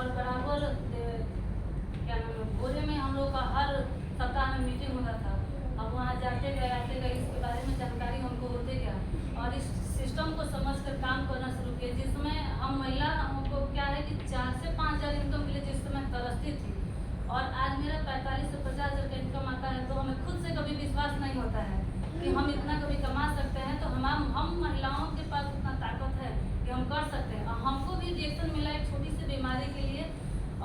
और बराबर क्या नाम है भोरे में हम लोग का हर सप्ताह में मीटिंग होता था। अब वहाँ जाते गए आते गए इसके बारे में जानकारी हमको होते गया और इस सिस्टम को समझकर काम करना शुरू किया। जिसमें हम महिला हमको क्या है कि 4 से 5 हज़ार इनकम के लिए जिस समय तरसती थी और आज मेरा 45 से 50 हज़ार का इनकम आता है, तो हमें खुद से कभी विश्वास नहीं होता है कि हम इतना कभी कमा सकते हैं। तो हम महिलाओं के पास उतना ताकत है कि हम कर सकते हैं। और हमको भी रिएक्शन मिला एक छोटी सी बीमारी के लिए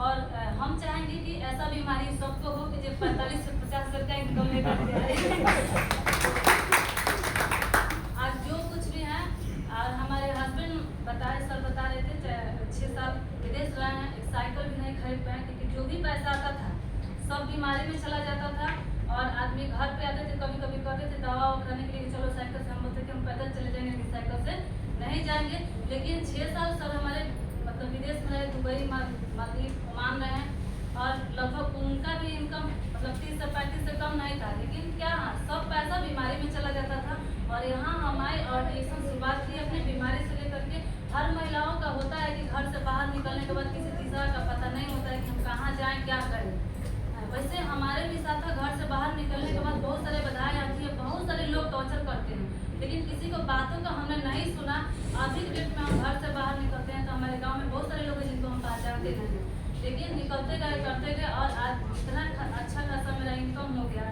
और हम चाहेंगे कि ऐसा बीमारी सबको हो कि जो 45 से 50 हज़ार का इनकम लेकर जाए। आज जो कुछ भी है और हमारे हस्बैंड सर बता रहे थे 6 साल विदेश रहे हैं, एक साइकिल भी नहीं खरीद पाए क्योंकि जो भी पैसा आता था सब बीमारी में चला जाता था। और आदमी घर पे आते थे, कभी कभी कहते थे दवा खाने के लिए चलो साइकिल से, हम बोलते थे हम पैदल चले जाएंगे, साइकिल से नहीं जाएंगे। लेकिन 6 साल सर हमारे मतलब विदेश में रहे, दुबई मालदीव ओमान रहे और लगभग उनका भी इनकम मतलब 30 से 35 से कम नहीं था। लेकिन क्या सब पैसा बीमारी में चला जाता था। और यहाँ हमारे ऑर्गेनाइजेशन शुरुआत की अपनी बीमारी से लेकर के हर महिलाओं का होता है कि घर से बाहर निकलने के बाद किसी तीसरा का पता नहीं होता है कि हम कहाँ जाएँ क्या करें। वैसे हमारे भी साथ घर से बाहर निकलने के बाद बहुत सारे बाधाएं आती है, बहुत सारे लोग टॉर्चर करते हैं, लेकिन किसी को बातों का हमने नहीं सुना। अधिक डेट में हम घर से बाहर निकलते हैं तो हमारे गांव में बहुत सारे लोग हैं जिनको हम पहचानते नहीं, लेकिन निकलते गए करते गए और आज इतना अच्छा खासा मेरा इनकम हो गया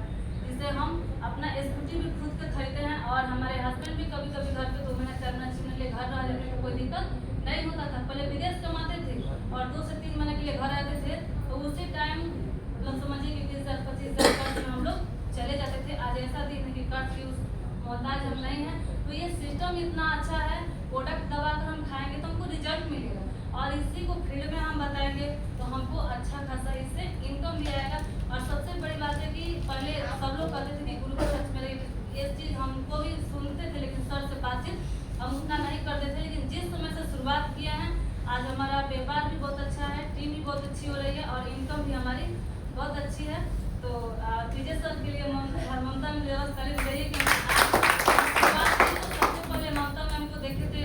जिससे हम अपना स्कूटी भी खुद के खरीदते हैं। और हमारे हस्बैंड भी कभी कभी घर पे 2 महीने 4 महीने 6 महीने के लिए घर रह जाते थे, कोई दिक्कत नहीं होता था। पहले विदेश कमाते थे और 2 से 3 महीने के लिए घर आते थे, तो उसी टाइम मतलब समझिए कि 20,000 25,000 कर्ज में हम लोग चले जाते थे। आज ऐसा दिन है कि कर्ज की उस मोहताज हम नहीं है। तो ये सिस्टम इतना अच्छा है, प्रोडक्ट दवा कर हम खाएंगे तो हमको रिजल्ट मिलेगा और इसी को फील्ड में हम बताएंगे तो हमको अच्छा खासा इससे इनकम भी आएगा। और सबसे बड़ी बात है कि पहले सब लोग कहते थे कि ग्लूकोज मेरे ये चीज़ हमको भी सुनते थे, लेकिन सर से बातचीत हम उतना नहीं करते थे। लेकिन जिस समय से शुरुआत किया है आज हमारा व्यापार भी बहुत अच्छा है, टीम भी बहुत अच्छी हो रही है और इनकम भी हमारी बहुत अच्छी है। तो विजय सर के लिए ममता में व्यवस्था करी गई कि सबसे पहले ममता में हमको देखे थे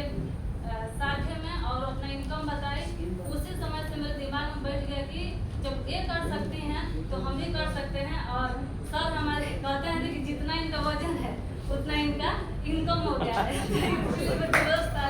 साठे में और अपना इनकम बताई। उसी समय से मेरे दिमाग में बैठ गया कि जब ये कर सकते हैं तो हम भी कर सकते हैं। और सर हमारे कहते हैं कि जितना इनका वजन है उतना इनका इनकम हो गया है। व्यवस्था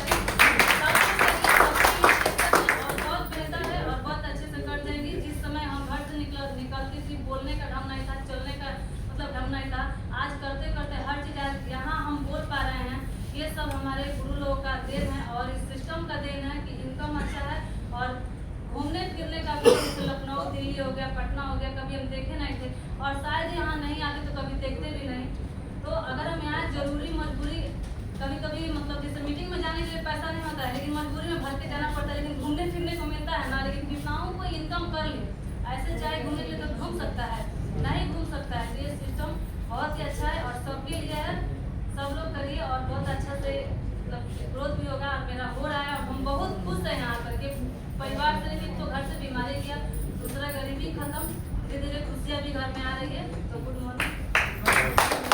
बहुत बेहतर है और बहुत अच्छे से कर देंगी। जिस समय हम घर से निकलती थी, बोलने का ढंग नहीं था, चलने का मतलब ढंग नहीं था, आज करते करते हर चीज़ यहाँ हम बोल पा रहे हैं। ये सब हमारे गुरु लोगों का देन है और इस सिस्टम का देन है कि इनकम अच्छा है। और घूमने फिरने का भी लखनऊ दिल्ली हो गया, पटना हो गया, कभी हम देखे नहीं थे और शायद यहाँ नहीं आते तो कभी देखते भी नहीं। तो अगर हम यहाँ जरूरी मजबूरी कभी कभी मतलब जैसे मीटिंग में जाने के लिए पैसा नहीं होता है, लेकिन मजबूरी में भर के जाना पड़ता है, लेकिन घूमने फिरने को मिलता है ना। लेकिन किसानों को इनकम कर ले, ऐसे चाहे घूमने के लिए तो घूम सकता है, नहीं घूम सकता है। ये सिस्टम बहुत ही अच्छा है और सबके लिए है, सब लोग करिए और बहुत अच्छा से मतलब ग्रोथ भी होगा। और मेरा हो रहा है और हम बहुत खुश हैं यहाँ करके। परिवार से लेकिन तो घर से बीमारी गया, दूसरा गरीबी खत्म, धीरे धीरे खुशियाँ भी घर में आ रही है।